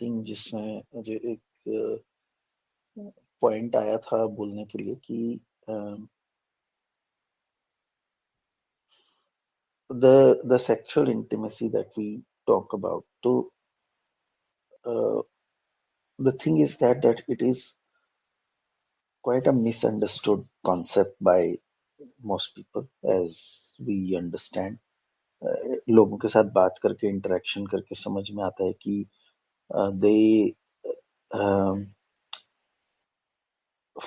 Thing जिसमें मुझे एक पॉइंट आया था बोलने के लिए कि the sexual intimacy that we talk about. So uh, the thing is that it is quite a misunderstood concept by most people, as we understand. लोगों के साथ बात करके इंटरेक्शन करके समझ में आता है कि दे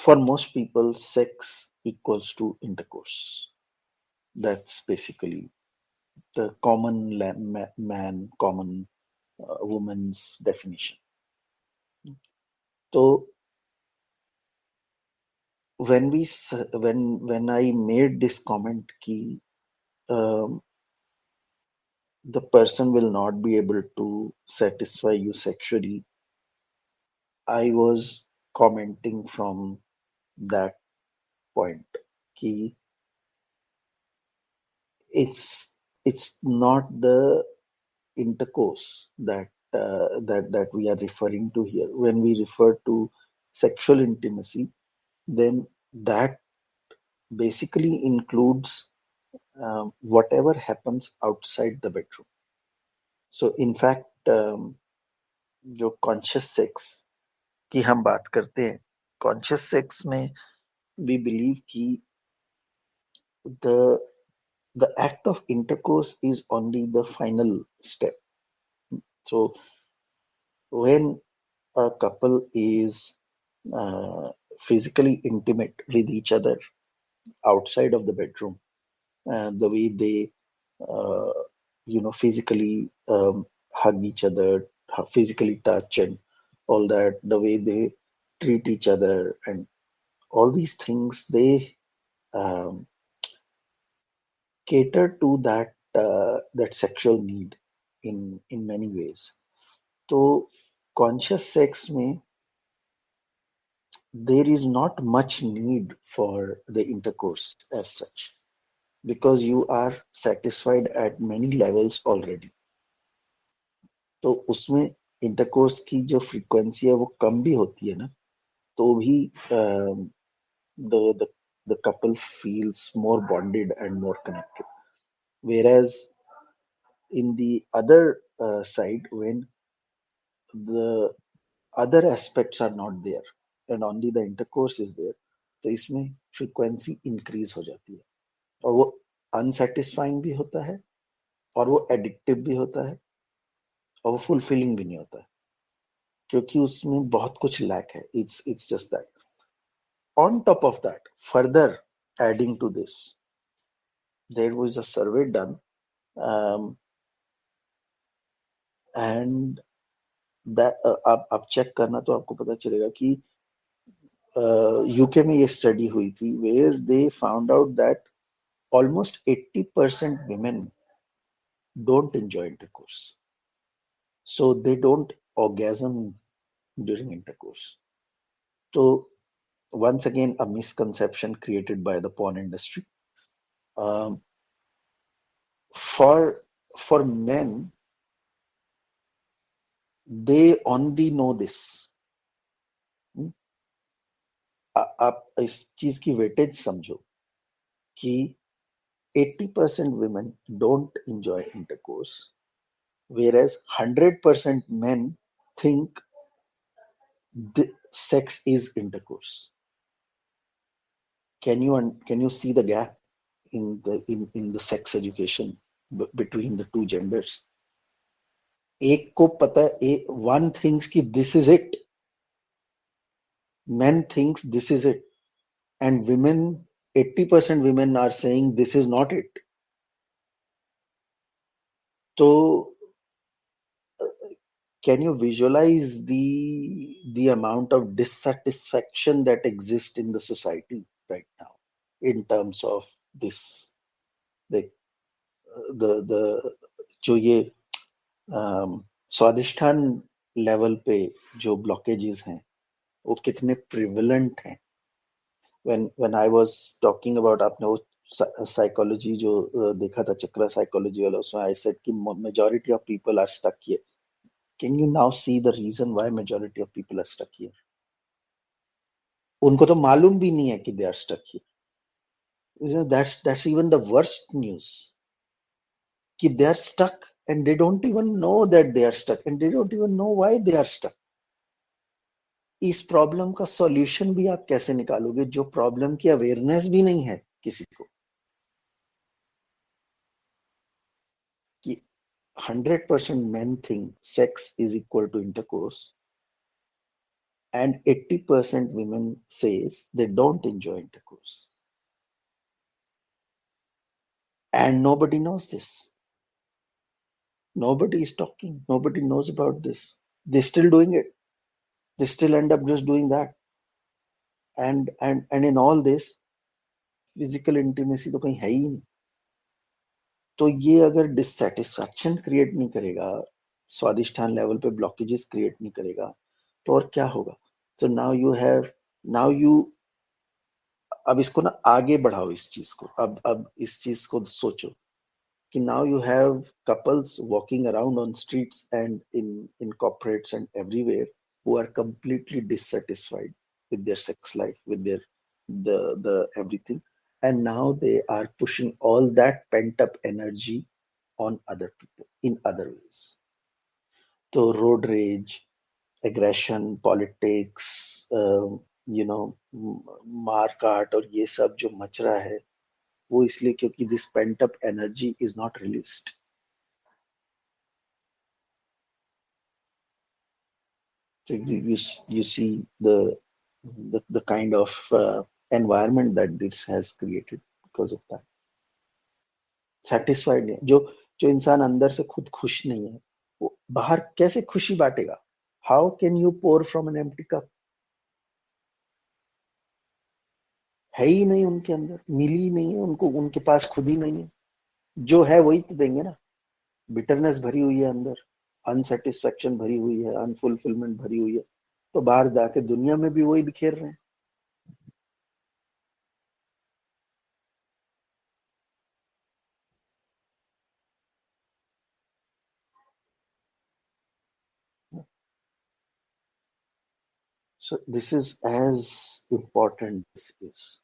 for most people sex equals to intercourse. That's basically the common man, common woman's definition. So when I made this comment ki um, the person will not be able to satisfy you sexually, I was commenting from that point ki it's it's not the intercourse that we are referring to here. When we refer to sexual intimacy, then that basically includes whatever happens outside the bedroom. So in fact, जो conscious sex की हम बात करते हैं, conscious sex में we believe कि the the act of intercourse is only the final step. So when a couple is uh, physically intimate with each other outside of the bedroom, the way they uh, physically hug each other, physically touch and all that, the way they treat each other and all these things, they um, cater to that sexual need in many ways. So conscious sex में there is not much need for the intercourse as such because you are satisfied at many levels already. तो उसमें intercourse की जो frequency है वो कम भी होती है ना, तो भी the the the couple feels more bonded and more connected. Whereas in the other side, when the other aspects are not there and only the intercourse is there, तो इसमें फ्रीक्वेंसी इंक्रीज हो जाती है और वो अनसेटिस्फाइंग भी होता है और वो एडिक्टिव भी होता है और वो फुलफिलिंग भी नहीं होता है क्योंकि उसमें बहुत कुछ लैक है. It's just that. On top of that, further adding to this, there was a survey done, um, and that आप चेक करना तो आपको पता चलेगा कि यूके में ये स्टडी हुई थी where they found out that almost 80% women don't enjoy intercourse, so they don't orgasm during intercourse. So once again, a misconception created by the porn industry. Um, for men, they only know this. हम्म, आप इस चीज की weightage समझो कि 80% women don't enjoy intercourse, whereas 100% men think the sex is intercourse. Can you see the gap in the sex education between the two genders? एक को पता है, one thinks कि this is it, men thinks this is it, and women, 80% women are saying this is not it. So can you visualize the amount of dissatisfaction that exists in the society right now in terms of this, the the जो ये स्वादिष्ठान level पे जो blockages हैं वो कितने prevalent हैं. when I was talking about, आपने वो साइकोलॉजी जो देखा था चक्रा साइकोलॉजी वाला, उसमें आई सेड कि majority of people are stuck here. Can you now see the reason why majority of people are stuck here? उनको तो मालूम भी नहीं है कि they are stuck here. You know, that's even the worst news. कि they are stuck and they don't even know that they are stuck and they don't even know why they are stuck. इस problem का solution भी आप कैसे निकालोगे जो problem की awareness भी नहीं है किसी को कि 100% men think sex is equal to intercourse and 80% women says they don't enjoy intercourse and nobody knows this. Nobody is talking, nobody knows about this. They're still doing it, they still end up just doing that. And in all this physical intimacy तो कहीं है ही नहीं. तो ये अगर dissatisfaction create नहीं करेगा, स्वादिष्ठान level पे ब्लॉकेजेस क्रिएट नहीं करेगा, तो और क्या होगा? सो नाउ यू अब इसको ना आगे बढ़ाओ इस चीज को. अब इस चीज को सोचो कि now you have couples walking around on streets and in corporates and everywhere who are completely dissatisfied with their sex life, with their the everything, and now they are pushing all that pent up energy on other people in other ways. So road rage, aggression, politics, you know, मार काट और ये सब जो much रहा है वो इसलिए क्योंकि this pent up energy is not released. So you see the kind of environment that this has created because of that. Satisfied नहीं, जो जो इंसान अंदर से खुद खुश नहीं है वो बाहर कैसे खुशी बांटेगा? How can you pour from an empty cup? है ही नहीं उनके अंदर, मिली ही नहीं है उनको, उनके पास खुद ही नहीं है. जो है वही तो देंगे ना. बिटरनेस भरी हुई है अंदर, अनसेटिस्फेक्शन भरी हुई है, अनफुलफिलमेंट भरी हुई है, तो बाहर जाके दुनिया में भी वही बिखेर रहे हैं. So this is as important this is.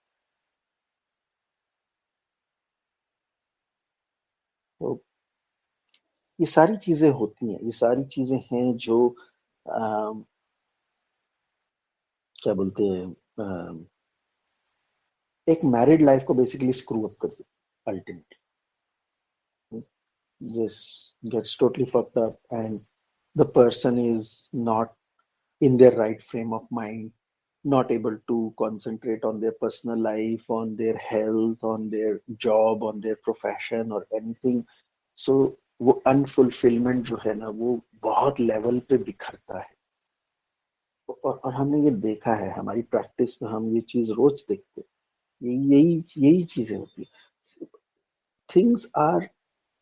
तो ये सारी चीजें होती हैं, ये सारी चीजें हैं जो क्या बोलते हैं, एक मैरिड लाइफ को बेसिकली स्क्रू अप कर देती है ultimately. Just gets totally fucked up and the person is not in their right frame of mind, not able to concentrate on their personal life, on their health, on their job, on their profession or anything. So वो unfulfilment जो है ना वो बहुत level पे बिखरता है. और हमने ये देखा है हमारी प्रैक्टिस में, हम ये चीज रोज देखते हैं. यही यही चीजें होती है. थिंग्स आर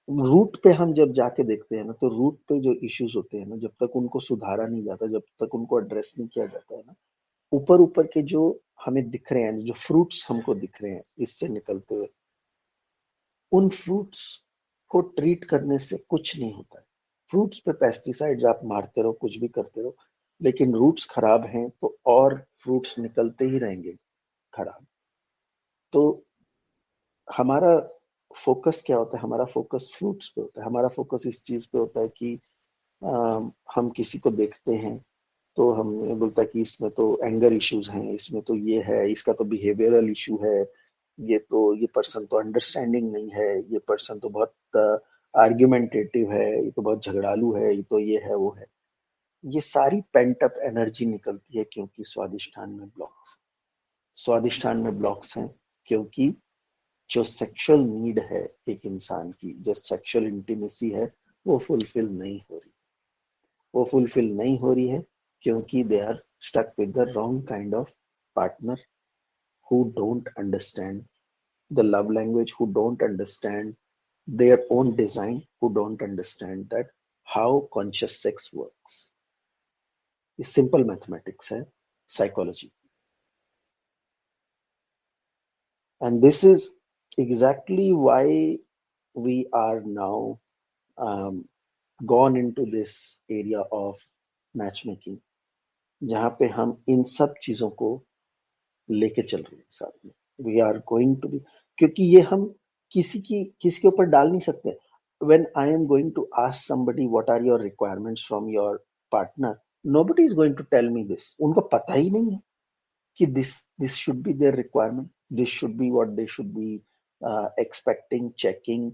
रूट पे हम जब जाके देखते हैं ना तो रूट पे जो इश्यूज होते हैं ना जब तक उनको सुधारा नहीं जाता, जब तक उनको एड्रेस नहीं किया जाता है ना, ऊपर ऊपर के जो हमें दिख रहे हैं, जो फ्रूट्स हमको दिख रहे हैं इससे निकलते हुए, उन फ्रूट्स को ट्रीट करने से कुछ नहीं होता है. फ्रूट्स पे पेस्टिसाइड्स आप मारते रहो, कुछ भी करते रहो, लेकिन रूट्स खराब हैं तो और फ्रूट्स निकलते ही रहेंगे खराब. तो हमारा फोकस क्या होता है? हमारा फोकस फ्रूट्स पे होता है, हमारा फोकस इस चीज पे होता है कि हम किसी को देखते हैं तो हमें बोलता है कि इसमें तो एंगर इश्यूज हैं, इसमें तो ये है, इसका तो बिहेवियरल इशू है, ये पर्सन तो अंडरस्टैंडिंग नहीं है, ये पर्सन तो बहुत आर्ग्यूमेंटेटिव है, ये तो बहुत झगड़ालू है, ये तो ये है वो है. ये सारी पेंट अप एनर्जी निकलती है क्योंकि स्वादिष्ठान में ब्लॉक्स हैं क्योंकि जो सेक्सुअल नीड है एक इंसान की, जो सेक्सुअल इंटीमेसी है वो फुलफिल नहीं हो रही. वो फुलफिल नहीं हो रही है क्योंकि they are stuck with the wrong kind of partner who don't understand the love language, who don't understand their own design, who don't understand that how conscious sex works. ये सिंपल मैथमेटिक्स है, psychology. And this is exactly why we are now um, gone into this area of match making, जहाँ पे हम इन सब चीजों को लेके चल रहे हैं साथ में। We are going to be, क्योंकि ये हम किसी के ऊपर डाल नहीं सकते। When I am going to ask somebody what are your requirements from your partner, nobody is going to tell me this. उनको पता ही नहीं है कि this should be there requirement, this should be what they should be expecting, checking,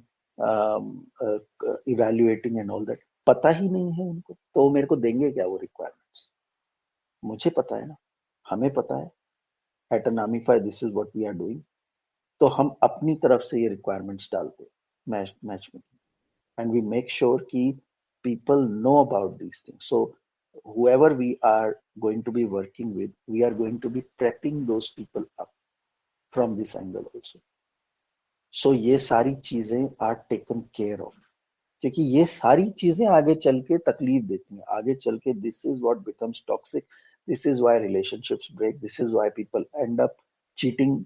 evaluating and all that. पता ही नहीं है उनको, तो वो मेरे को देंगे क्या वो रिक्वायरमेंट्स? मुझे पता है ना, हमें पता है at anonymify this is what we are doing. तो हम अपनी तरफ से ये रिक्वायरमेंट्स डालते हैं मैच में, एंड वी मेक श्योर कि people know about these things. So whoever we are going to be working with, we are going to be prepping those people up from this angle also. So ये सारी चीजें are taken care of, क्योंकि ये सारी चीजें आगे चल के तकलीफ देती हैं, आगे चल के this is what becomes toxic, this is why relationships break, this is why people end up cheating,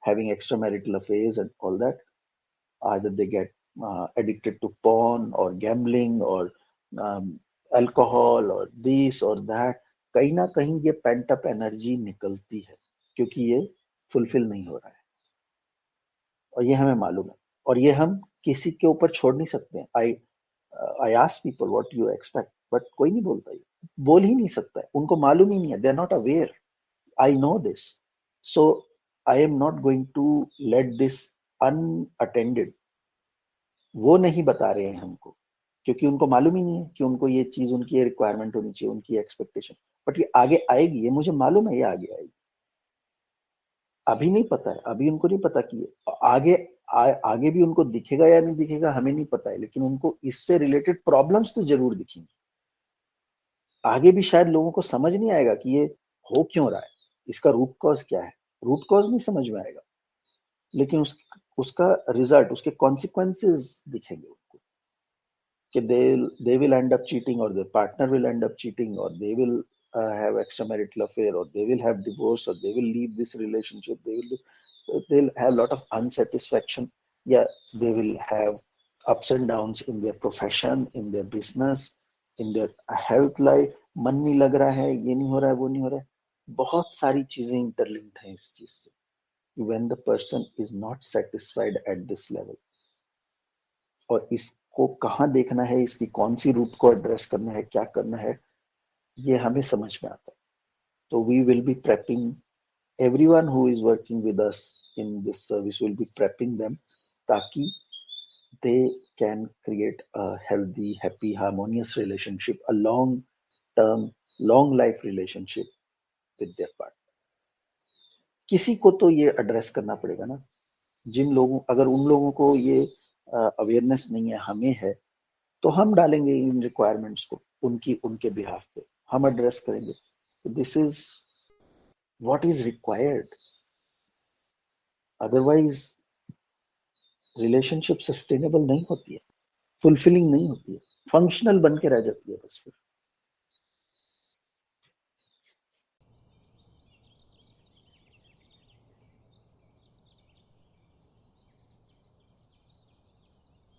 having extramarital affairs and all that. Either they get addicted to porn or gambling or alcohol or this or that. कहीं ना कहीं ये pent up energy निकलती है, क्योंकि ये fulfil नहीं हो रहा है, और ये हमें मालूम है, और ये हम किसी के ऊपर छोड़ नहीं सकते। I ask people what you expect, but कोई नहीं बोलता, ये बोल ही नहीं सकता है, उनको मालूम ही नहीं है, they are not aware. I know this, so I am not going to let this unattended. वो नहीं बता रहे हैं हमको, क्योंकि उनको मालूम ही नहीं है कि उनको ये चीज, उनकी ये रिक्वायरमेंट होनी चाहिए, उनकी एक्सपेक्टेशन। बट ये आगे आएगी, ये मुझे मालूम है, ये आगे आएगी। अभी नहीं पता है, अभी उनको नहीं पता कि आगे आगे भी उनको दिखेगा या नहीं दिखेगा हमें नहीं पता है, लेकिन उनको इससे रिलेटेड प्रॉब्लम्स तो जरूर दिखेंगी। आगे भी शायद लोगों को समझ नहीं आएगा कि ये हो क्यों रहा है, इसका रूट कॉज क्या है, रूट कॉज नहीं समझ में आएगा, लेकिन उसका रिजल्ट, उसके कॉन्सिक्वेंसेस दिखेंगे उनको, कि they will end up cheating, or their partner will end up cheating, or they will have extramarital affair, or they will have divorce, or they will leave this relationship, they'll have a lot of unsatisfaction. Yeah, they will have ups and downs in their profession, in their business, in their health life। मन नहीं लग रहा है, ये नहीं हो रहा है, वो नहीं हो रहा है, बहुत सारी चीजें इंटरलिंक्ड हैं इस चीज से। when the person is not satisfied at this level, और इसको कहाँ देखना है, इसकी कौन सी रूट को एड्रेस करना है, क्या करना है, ये हमें समझ में आता है। तो we will be prepping everyone who is working with us in this service, will be prepping them, ताकि they can create a healthy, happy, harmonious relationship, a long term, long life relationship with their partner। किसी को तो ये address करना पड़ेगा ना, जिन लोगों, अगर उन लोगों को ये अवेयरनेस नहीं है, हमें है, तो हम डालेंगे इन रिक्वायरमेंट्स को उनकी, उनके बिहाफ पे हम एड्रेस करेंगे। This is what is required, otherwise relationship sustainable नहीं होती है, फुलफिलिंग नहीं होती है, फंक्शनल बन के रह जाती है बस फिर।